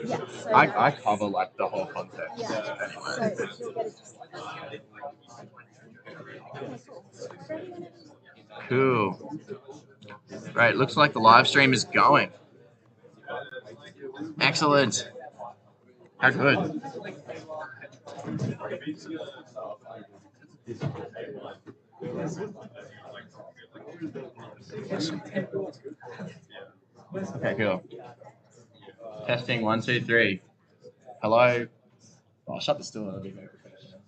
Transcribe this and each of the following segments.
Yeah, so I cover like the whole context yeah, so anyway. you'll get it just like okay, cool. Cool. Right, looks like the live stream is going. Excellent. How good. Okay, cool. Testing 1, 2, 3. Hello. Oh, I'll shut this door. That'll be very professional.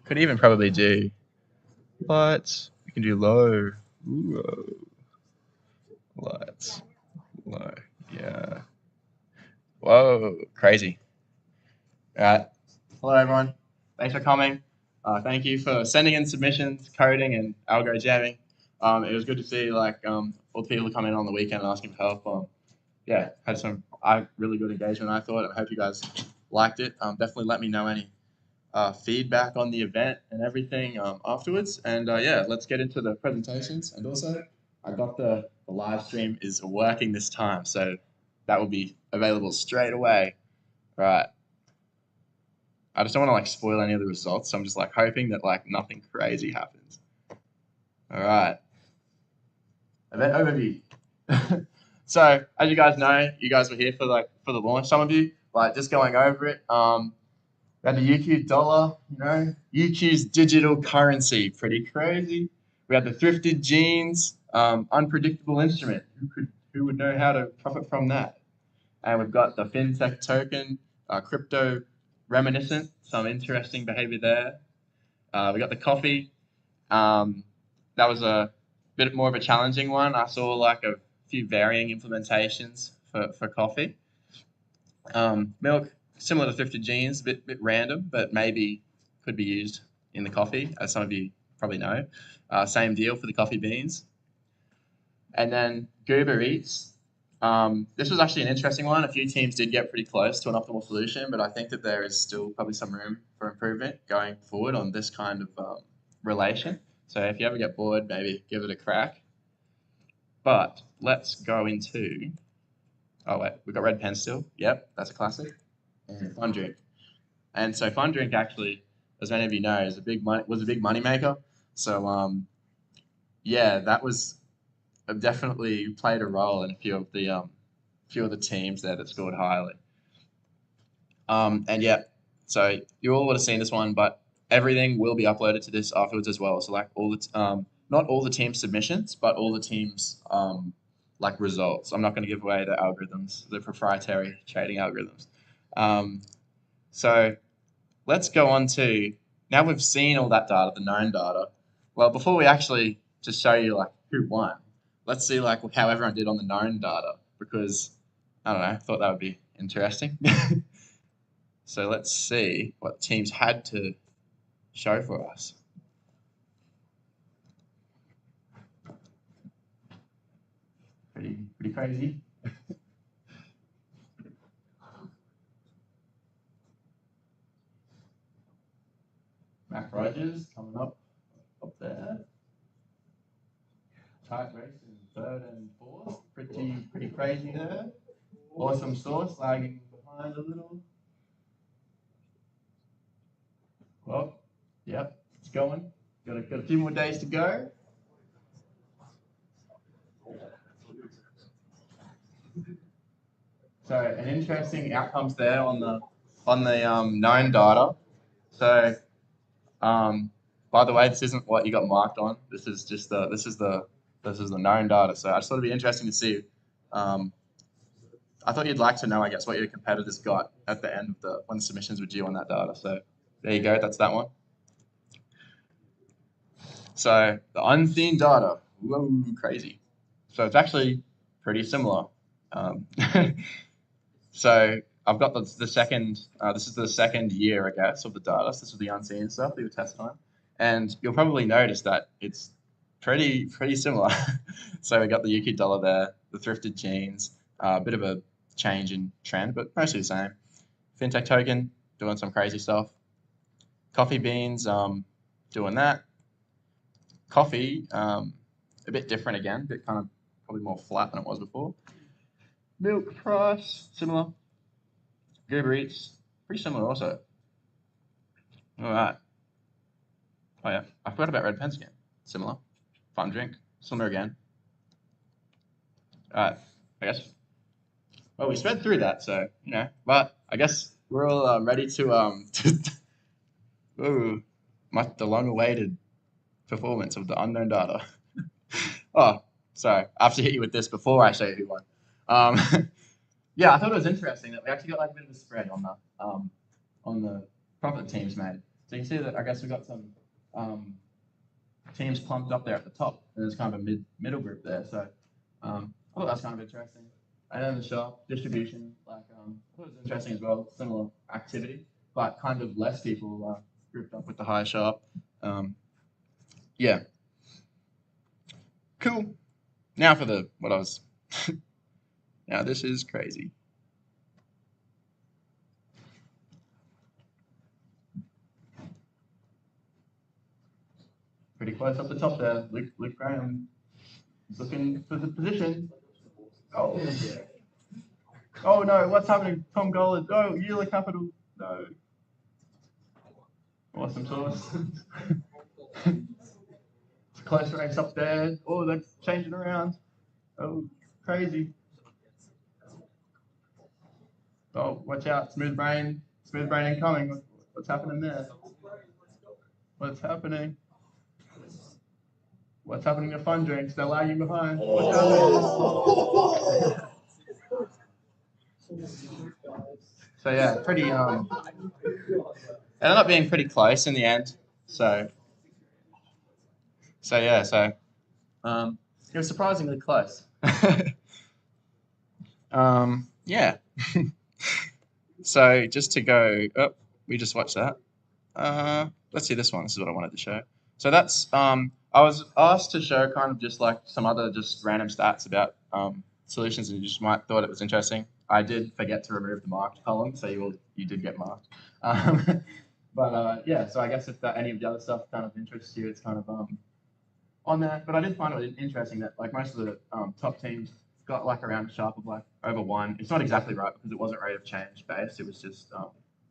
Could even probably do lights. We can do low. Ooh, lights. Low. Yeah. Whoa. Crazy. All right. Hello, everyone. Thanks for coming. Thank you for sending in submissions, coding, and algo jamming. It was good to see all the people who come in on the weekend and asking for help. Yeah, had some really good engagement, I thought. I hope you guys liked it. Definitely let me know any feedback on the event and everything afterwards. And yeah, let's get into the presentations. And also, I got the live stream is working this time, so that will be available straight away. All right. I just don't want to spoil any of the results, so I'm just hoping that nothing crazy happens. All right. Event overview. So as you guys know, you guys were here for the launch. Some of you just going over it. We had the UQ dollar, UQ's digital currency, pretty crazy. We had the thrifted jeans, unpredictable instrument. Who would know how to profit from that? And we've got the Fintech token, crypto reminiscent, some interesting behavior there. We got the coffee. That was a bit more of a challenging one. I saw a few varying implementations for coffee. Milk, similar to thrifted jeans, a bit random, but maybe could be used in the coffee, as some of you probably know. Same deal for the coffee beans. And then Uber Eats. This was actually an interesting one. A few teams did get pretty close to an optimal solution, but I think that there is still probably some room for improvement going forward on this kind of relation. So if you ever get bored, maybe give it a crack. But let's go into. Oh wait, we've got Red Pen still. Yep, that's a classic. And Fun Drink. And so Fun Drink actually, as many of you know, was a big money maker. So yeah, that was definitely played a role in a few of the teams there that scored highly. And yeah, so you all would have seen this one, but everything will be uploaded to this afterwards as well. So all the not all the team submissions, but all the teams results. I'm not going to give away the algorithms, the proprietary trading algorithms. So let's go on to, now we've seen all that data, the known data. Well, before we actually just show you who won, let's see how everyone did on the known data, because I don't know, I thought that would be interesting. So let's see what teams had to show for us. Pretty crazy. Mac Rogers coming up there. Tight race in third and fourth. Pretty crazy there. Awesome Sauce lagging behind a little. Well, yep, it's going. Got a few more days to go. So an interesting outcomes there on the known data. So by the way, this isn't what you got marked on. This is just the known data. So I just thought it'd be interesting to see. I thought you'd like to know, I guess, what your competitors got at the end of when the submissions were due on that data. So there you go. That's that one. So the unseen data, whoa, crazy. So it's actually pretty similar. So I've got the second, this is the second year, I guess, of the data. So this is the unseen stuff that you tested on. And you'll probably notice that it's pretty similar. So we got the UQ dollar there, the thrifted jeans, a bit of a change in trend, but mostly the same. Fintech token, doing some crazy stuff. Coffee beans, doing that. Coffee, a bit different again, a bit kind of probably more flat than it was before. Milk price, similar. Uber Eats, pretty similar also. All right. Oh yeah, I forgot about red pens again. Similar. Fun drink. Similar again. All right. I guess. Well, we sped through that, so But I guess we're all ready to ooh, the long-awaited performance of the unknown data. Oh, sorry. I have to hit you with this before I show you who won. Yeah, I thought it was interesting that we actually got like a bit of a spread on the profit teams made. So you can see that I guess we got some teams clumped up there at the top, and there's kind of a middle group there. So I thought that's kind of interesting. And then the shop distribution, I thought it was interesting as well. Similar activity, but kind of less people grouped up with the higher shop. Yeah, cool. Now for what I was. Now this is crazy. Pretty close up the top there. Luke Graham is looking for the position. Oh, oh no, what's happening? Tom Gollard. Oh, Euler Capital. No. Awesome sauce. It's a close race up there. Oh, that's changing around. Oh, crazy. Oh, watch out. Smooth brain. Smooth brain incoming. What's happening there? What's happening? What's happening to fun drinks? They're lagging behind. What's happening? So yeah, pretty ended up being pretty close in the end. So yeah, it was surprisingly close. Yeah. So just to go up, we just watched that. Let's see this one. This is what I wanted to show. So that's I was asked to show kind of just like some other just random stats about solutions, and you just might thought it was interesting. I did forget to remove the marked column, so you did get marked. But yeah, so I guess if any of the other stuff kind of interests you, it's kind of on there. But I did find it interesting that like most of the top teams got like around a sharp of like over 1. It's not exactly right because it wasn't rate of change based. It was just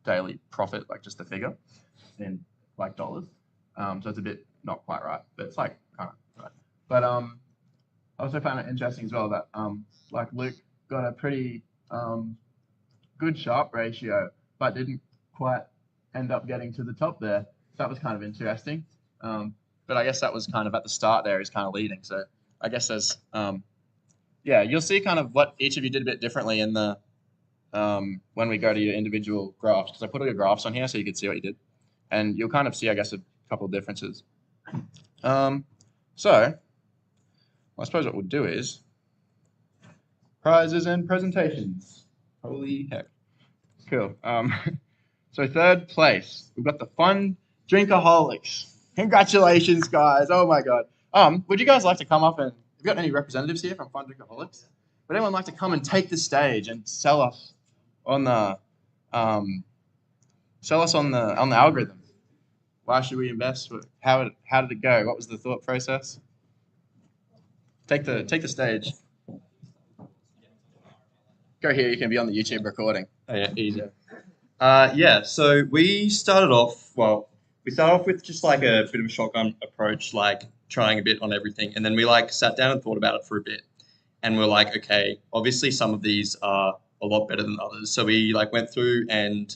daily profit, like just the figure in like dollars. So it's a bit not quite right, but it's like kind of right. But I also found it interesting as well that like Luke got a pretty good Sharp ratio, but didn't quite end up getting to the top there. So that was kind of interesting. But I guess that was kind of at the start there. He's kind of leading. So I guess there's yeah, you'll see kind of what each of you did a bit differently in the when we go to your individual graphs, because I put all your graphs on here so you could see what you did, and you'll kind of see, I guess, a couple of differences. So I suppose what we'll do is prizes and presentations. Holy heck. Cool. So third place, we've got the Fun Drinkaholics. Congratulations, guys. Oh my God. Would you guys like to come up and, have you got any representatives here from Fun Drinkaholics? Would anyone like to come and take the stage and sell us on the algorithm? Why should we invest? How did it go? What was the thought process? Take the stage. Go here. You can be on the YouTube recording. Oh, yeah, easy. Yeah, so we started off with just like a bit of a shotgun approach, like trying a bit on everything. And then we like sat down and thought about it for a bit. And we're like, okay, obviously some of these are a lot better than others. So we like went through and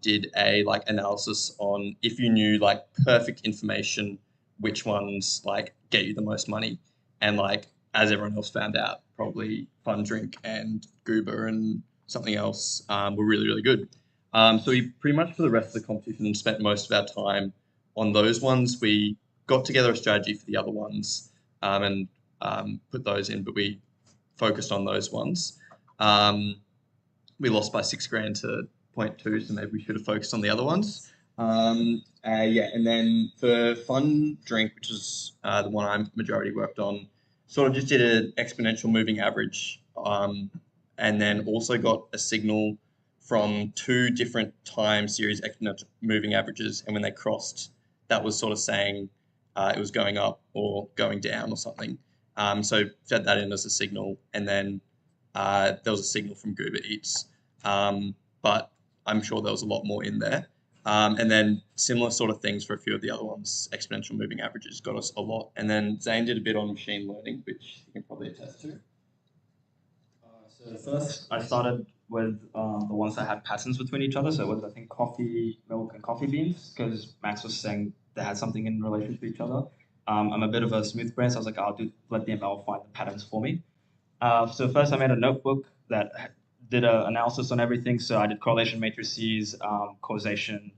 did a like analysis on if you knew like perfect information, which ones like get you the most money. And like, as everyone else found out, probably Fun Drink and Goober and something else were really, really good. So we pretty much for the rest of the competition spent most of our time on those ones. We got together a strategy for the other ones and put those in, but we focused on those ones. We lost by $6,000 to 0.2, so maybe we should have focused on the other ones. Yeah, and then for Fun Drink, which is the one I majority worked on, sort of just did an exponential moving average, and then also got a signal from 2 different time series exponential moving averages, and when they crossed, that was sort of saying it was going up or going down or something. So fed that in as a signal, and then there was a signal from Goober Eats, but I'm sure there was a lot more in there. And then similar sort of things for a few of the other ones. Exponential moving averages got us a lot, and then Zane did a bit on machine learning, which you can probably attest to. So first, I started with the ones that had patterns between each other. So it was, I think, coffee, milk, and coffee beans, because Max was saying they had something in relation to each other. I'm a bit of a smooth brain, so I was like, let the ML find the patterns for me. So first, I made a notebook that did an analysis on everything. So I did correlation matrices, causation,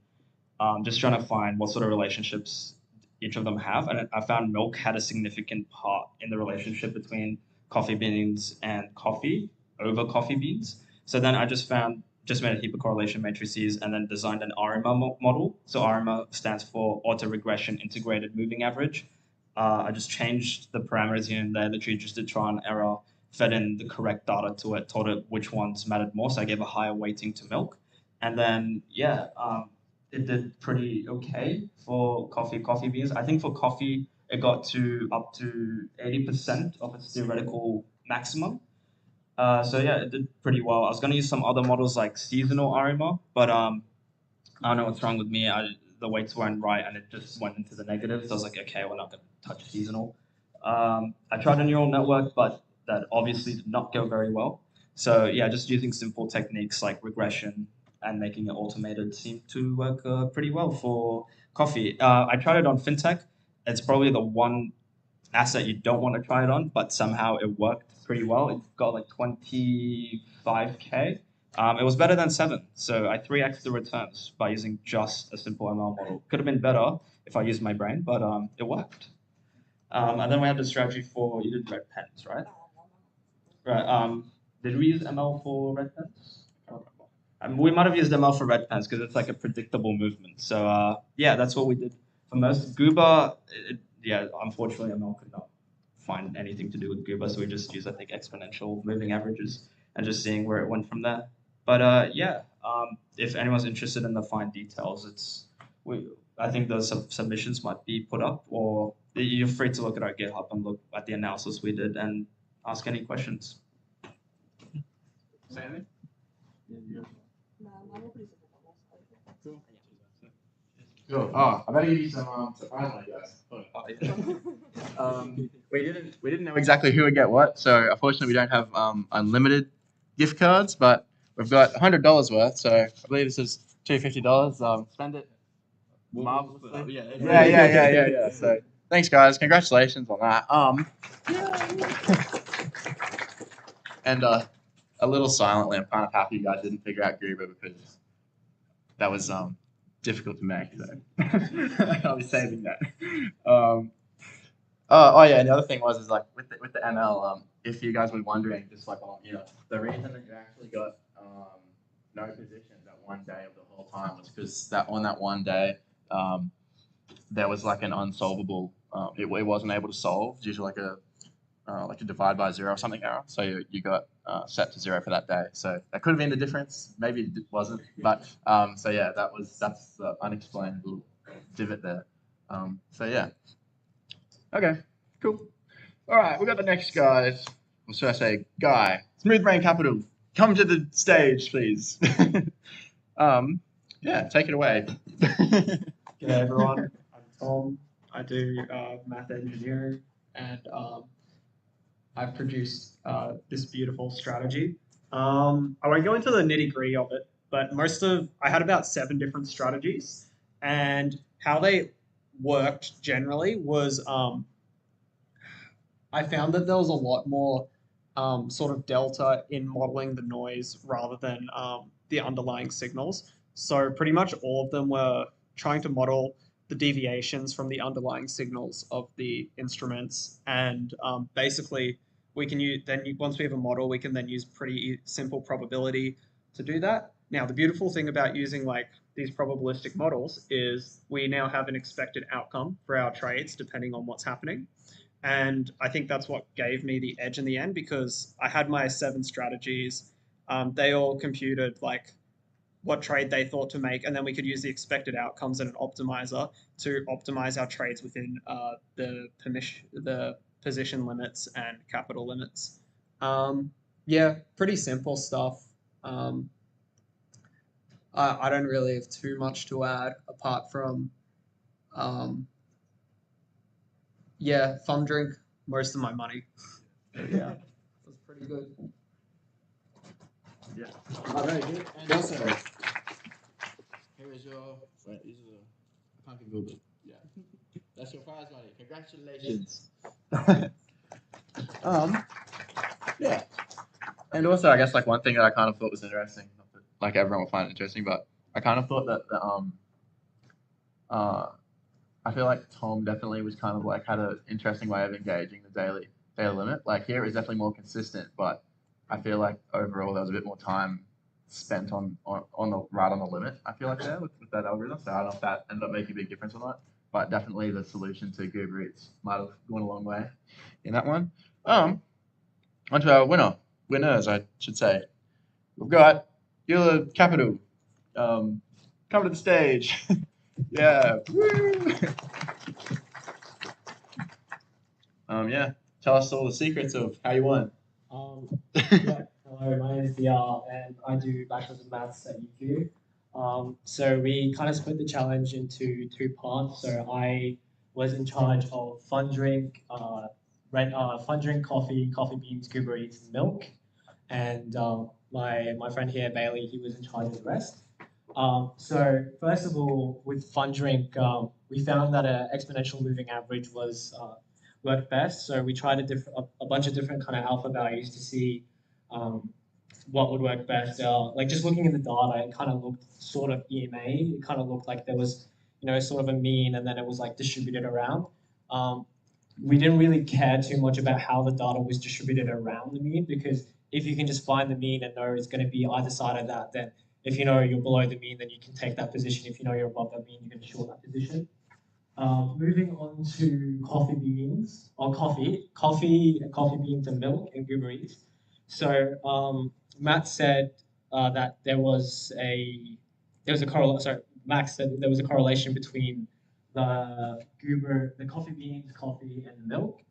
just trying to find what sort of relationships each of them have. And I found milk had a significant part in the relationship between coffee beans and coffee over coffee beans. So then I just made a heap of correlation matrices and then designed an RMA model. So RMA stands for auto-regression integrated moving average. I just changed the parameters here and there, literally just did trial and error, fed in the correct data to it, told it which ones mattered more. So I gave a higher weighting to milk. And then, it did pretty okay for coffee beans. I think for coffee, it got to up to 80% of its theoretical maximum. So yeah, it did pretty well. I was gonna use some other models like seasonal RMA, but I don't know what's wrong with me. The weights weren't right, and it just went into the negatives. So I was like, okay, we're not gonna touch seasonal. I tried a neural network, but that obviously did not go very well. So yeah, just using simple techniques like regression and making it automated seemed to work pretty well for coffee. I tried it on Fintech. It's probably the one asset you don't want to try it on, but somehow it worked pretty well. It got like 25K. It was better than 7. So I 3x the returns by using just a simple ML model. Could have been better if I used my brain, but it worked. And then we had the strategy for, you did red pens, right? Right. Did we use ML for red pens? I don't remember. We might have used ML for red pens because it's like a predictable movement. So yeah, that's what we did for most. Goober, unfortunately ML could not find anything to do with Goober, so we just used, I think, exponential moving averages and just seeing where it went from there. But if anyone's interested in the fine details, I think those submissions might be put up, or you're free to look at our GitHub and look at the analysis we did and ask any questions. Say anything? Cool. Oh, I better give you some surprise, I guess. We didn't know exactly who would get what, so unfortunately we don't have unlimited gift cards, but we've got $100 worth. So I believe this is $250. Spend it marvelously. Yeah. So thanks, guys. Congratulations on that. And a little silently, I'm kind of happy you guys didn't figure out Goober because that was difficult to make. So I'll be saving that. And the other thing was like with the ML, if you guys were wondering, just like the reason that you actually got no positions that one day of the whole time was because on that one day there was like an unsolvable. It wasn't able to solve due to like a divide by 0 or something error. So you got set to 0 for that day. So that could have been the difference. Maybe it wasn't. But that's the unexplained little divot there. Okay, cool. All right, we got the next guys. Or should I say guy? Smooth Brain Capital. Come to the stage, please. Take it away. G'day everyone, I'm Tom. I do math engineering, and I've produced this beautiful strategy. I won't go into the nitty gritty of it, but I had about 7 different strategies, and how they worked generally was I found that there was a lot more sort of delta in modeling the noise rather than the underlying signals. So pretty much all of them were trying to model the deviations from the underlying signals of the instruments, and basically we can use once we have a model, we can then use pretty simple probability to do that. Now the beautiful thing about using like these probabilistic models is we now have an expected outcome for our trades depending on what's happening. And I think that's what gave me the edge in the end, because I had my 7 strategies. They all computed like what trade they thought to make, and then we could use the expected outcomes and an optimizer to optimize our trades within the position limits and capital limits. Yeah, pretty simple stuff. I don't really have too much to add apart from, yeah, fun drink most of my money. Yeah, that's pretty good. Yeah. Oh, very good. And also, here is your. Wait, these are. I can't Google it. Yeah. That's your prize money. Congratulations. Yeah. And also, I guess like one thing that I kind of thought was interesting, not that, like everyone will find it interesting, but I kind of thought that I feel like Tom definitely was kind of like had an interesting way of engaging the daily limit. Like here is definitely more consistent, but I feel like overall there was a bit more time spent on the right on the limit. I feel like there with that algorithm. So I don't know if that ended up making a big difference or not, but definitely the solution to Goober Eats might have gone a long way in that one. Onto our winners, I should say. We've got Eula Capital. Come to the stage. Yeah. Woo! Yeah. Tell us all the secrets of how you won. Yeah, hello, my name is DR and I do Bachelor's of Maths at UQ. So we kind of split the challenge into two parts. So I was in charge of fun drink, coffee beans, Goober Eats, and milk. And my friend here, Bailey, he was in charge of the rest. So first of all, with fun drink, we found that an exponential moving average was worked best. So we tried a bunch of different kind of alpha values to see what would work best. Like just looking at the data, it kind of looked sort of EMA. It kind of looked like there was, sort of a mean, and then it was like distributed around. We didn't really care too much about how the data was distributed around the mean, because if you can just find the mean and know it's going to be either side of that, then if you know you're below the mean, then you can take that position. If you know you're above that mean, you can short that position. Moving on to coffee beans, or coffee beans and milk and Goober Eats. So Matt said that there was a correlation. Sorry, Max said there was a correlation between the coffee beans, coffee, and the milk.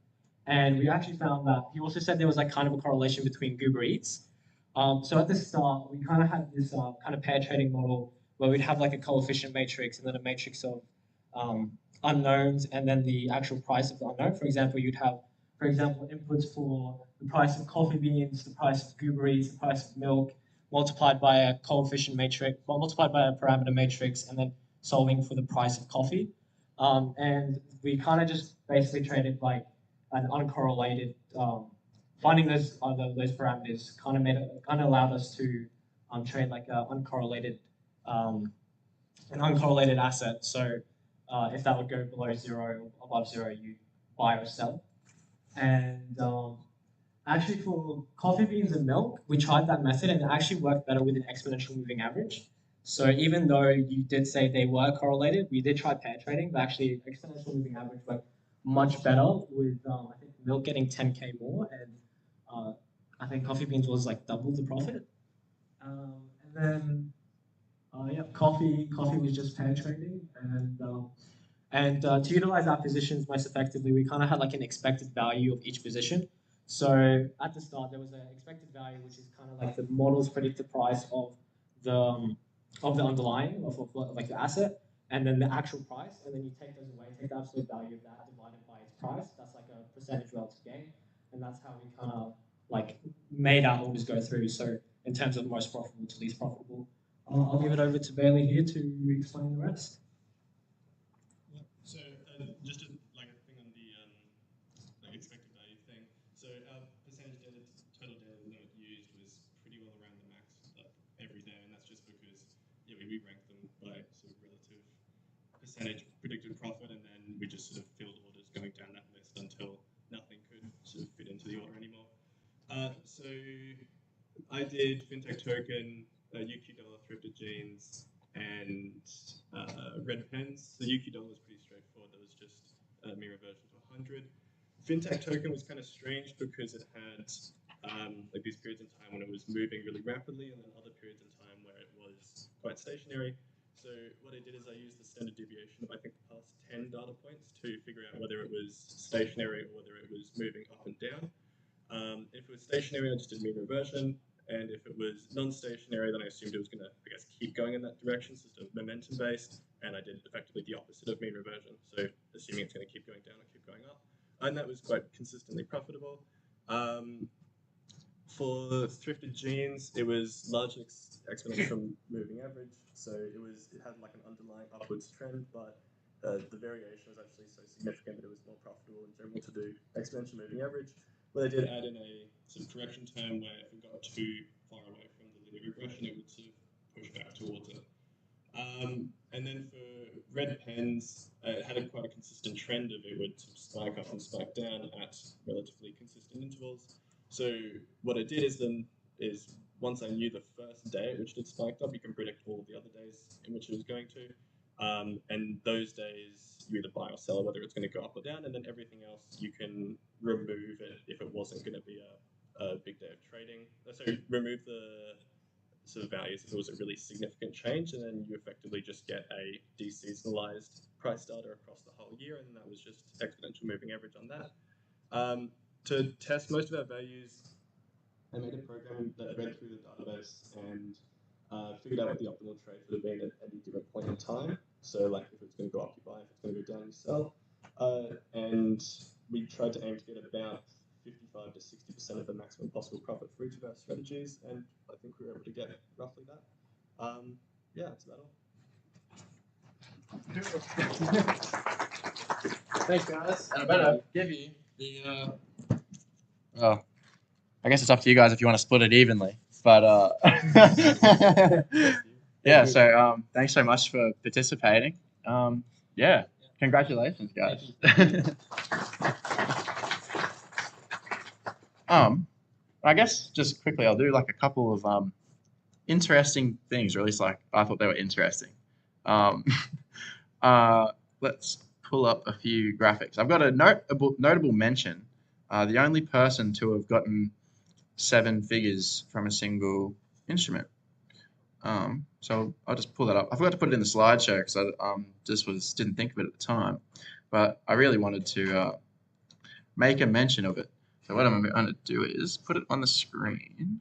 And we actually found that he also said there was like kind of a correlation between Goober Eats. So at the start, we kind of had this kind of pair trading model where we'd have like a coefficient matrix and then a matrix of unknowns and then the actual price of the unknown. For example, you'd have, inputs for the price of coffee beans, the price of Goober Eats, the price of milk, multiplied by a coefficient matrix, well, multiplied by a parameter matrix, and then solving for the price of coffee. And we kind of just basically traded like an uncorrelated, finding those parameters kind of allowed us to trade like an uncorrelated asset. So if that would go below zero, above zero, you buy or sell. And actually for coffee beans and milk, we tried that method and it actually worked better with an exponential moving average. So even though you did say they were correlated, we did try pair trading, but actually exponential moving average worked much better with I think milk getting 10k more, and I think coffee beans was like double the profit. And then coffee was just pair trading, and to utilize our positions most effectively, we kind of had like an expected value of each position. So at the start, there was an expected value, which is kind of like the model's predicted price of the underlying of like the asset, and then the actual price, and then you take those away, take the absolute value of that divided by its price. That's like a percentage relative gain, and that's how we kind of like made our orders go through. So in terms of most profitable to least profitable, I'll give it over to Bailey here to explain the rest. So just like a thing on the like expected value thing. So our percentage data, total data limit used was pretty well around the max like every day, and that's just because we ranked them by sort of relative percentage predicted profit, and then we just sort of filled orders going down that list until nothing could sort of fit into the order anymore. So I did Fintech token, UQ dollar, thrifted jeans, and red pens. So UQ dollar was pretty straightforward. That was just a mirror version to 100. Fintech token was kind of strange because it had like these periods in time when it was moving really rapidly, and then other periods in time where it was quite stationary. So what I did is I used the standard deviation of I think the past 10 data points to figure out whether it was stationary or whether it was moving up and down. If it was stationary, I just did mean reversion, and if it was non-stationary, then I assumed it was going to, I guess, keep going in that direction, so it's momentum-based, and I did effectively the opposite of mean reversion, so assuming it's going to keep going down or keep going up, and that was quite consistently profitable. For thrifted genes, it was largely exponential from moving average, so it had like an underlying upwards trend, but the variation was actually so significant that it was more profitable in general to do exponential moving average. But they did add in a sort of correction term where if it got too far away from the linear regression, it would sort of push back towards it. And then for red pens, it had quite a consistent trend of it would sort of spike up and spike down at relatively consistent intervals. So what I did is once I knew the first day at which it spiked up, you can predict all the other days in which it was going to. And those days you either buy or sell whether it's going to go up or down, and then everything else you can remove it if it wasn't going to be a big day of trading. So remove the sort of values if it was a really significant change, and then you effectively just get a deseasonalized price data across the whole year, and that was just exponential moving average on that. To test most of our values, I made a program that read through the database and figured out what the optimal trade would have been at any given point in time. So like if it's going to go up, you buy. If it's going to go down, you sell. And we tried to aim to get about 55 to 60% of the maximum possible profit for each of our strategies, and I think we were able to get roughly that. Yeah, that's about all. Thanks, guys. And I better give you the. Well, I guess it's up to you guys if you want to split it evenly. But yeah. So thanks so much for participating. Yeah. Congratulations, guys. I guess just quickly, I'll do like a couple of interesting things, or at least like I thought they were interesting. Let's pull up a few graphics. I've got a notable mention. The only person to have gotten 7 figures from a single instrument. So I'll just pull that up. I forgot to put it in the slideshow because I didn't think of it at the time, but I really wanted to make a mention of it. So what I'm going to do is put it on the screen.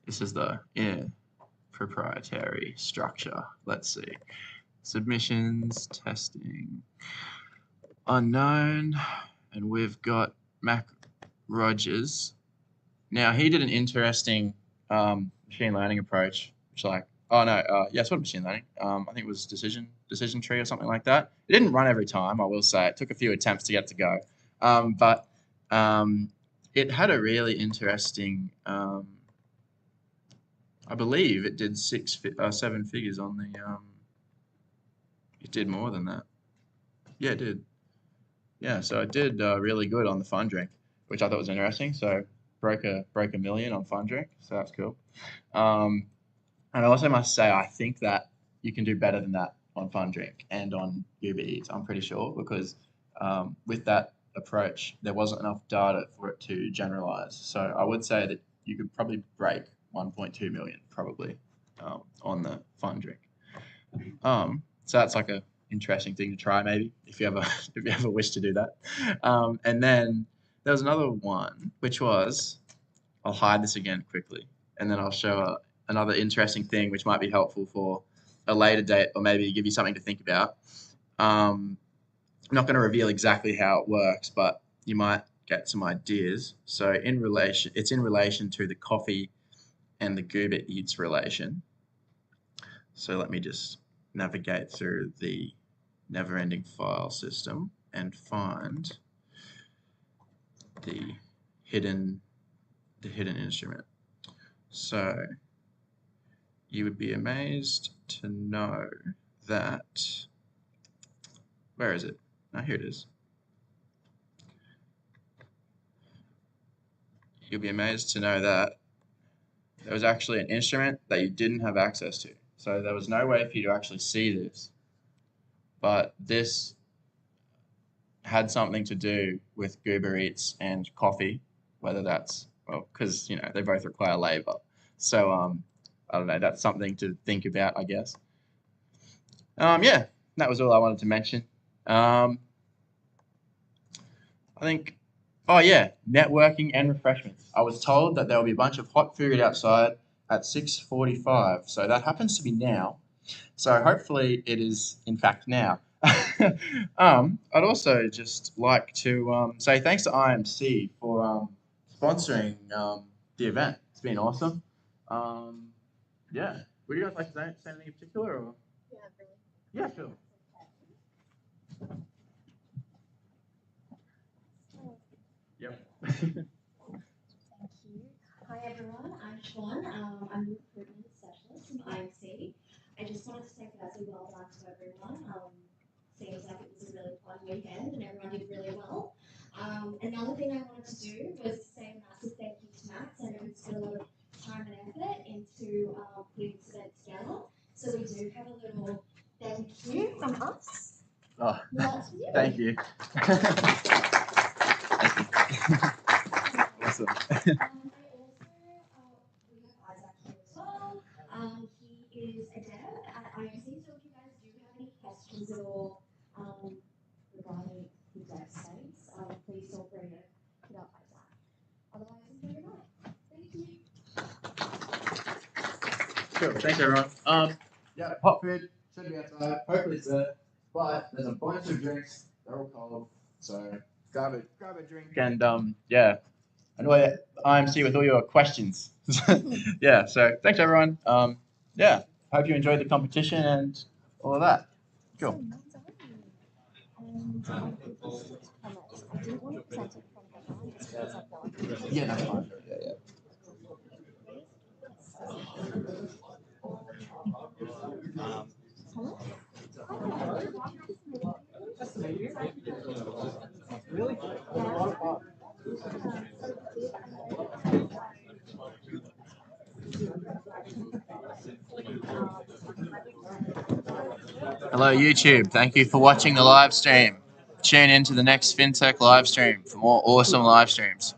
This is the proprietary structure. Let's see. Submissions, testing, unknown, and we've got Mac Rogers. Now he did an interesting machine learning approach, which it's what machine learning. I think it was decision tree or something like that. It didn't run every time, I will say. It took a few attempts to get it to go, but it had a really interesting. I believe it did 7 figures on the. It did more than that. Yeah, it did. Yeah, so it did really good on the fun drink, which I thought was interesting. So broke a million on fun drink, so that's cool. And I also must say, I think that you can do better than that on fun drink and on Uber Eats. I'm pretty sure, because with that approach, there wasn't enough data for it to generalize. So I would say that you could probably break 1.2 million probably on the fun drink. So that's like a interesting thing to try, maybe if you ever wish to do that. And then there was another one, which was, I'll hide this again quickly, and then I'll show another interesting thing which might be helpful for a later date, or maybe give you something to think about. I'm not going to reveal exactly how it works, but you might get some ideas. So it's in relation to the coffee and the Goober Eats relation. So let me just navigate through the never-ending file system and find the hidden instrument. So you would be amazed to know that, where is it? Oh, here it is. You'll be amazed to know that there was actually an instrument that you didn't have access to. So there was no way for you to actually see this. But this had something to do with Goober Eats and coffee, whether that's well, because they both require labor. So I don't know. That's something to think about, I guess. Yeah, that was all I wanted to mention. I think. Oh yeah, networking and refreshments. I was told that there will be a bunch of hot food outside at 6:45. So that happens to be now. So hopefully it is in fact now. I'd also just like to say thanks to IMC for sponsoring the event. It's been awesome. Yeah. Would you guys like to say anything in particular? Or? Yeah, sure. Yep. Thank you. Hi everyone, I'm Siobhan. I'm a recruitment specialist from IMC. I just wanted to say firstly well done to everyone. Seems like it was a really fun weekend and everyone did really well. Another thing I wanted to do was say a massive thank you to Max. I know he's put a lot of time and effort into putting this event together. So we do have a little thank you from us. Oh, That's you. thank you. Awesome. We have Isaac here as well. He is a dev at IMC, so if you guys do have any questions at all regarding the dev space, please feel free to hit up Isaac. Otherwise, enjoy your night. Thank you. Sure. Thanks everyone. Yeah, hot food should be outside. Hopefully it's there. But there's a bunch of drinks. They're all cold. So grab a drink and yeah. Annoy IMC with all your questions. Yeah, so thanks everyone. Yeah, hope you enjoyed the competition and all of that. Cool. I didn't want to present it from the just because I felt like Yeah, that's fine. Yeah. Hello YouTube, thank you for watching the live stream. Tune in to the next FinTech live stream for more awesome live streams.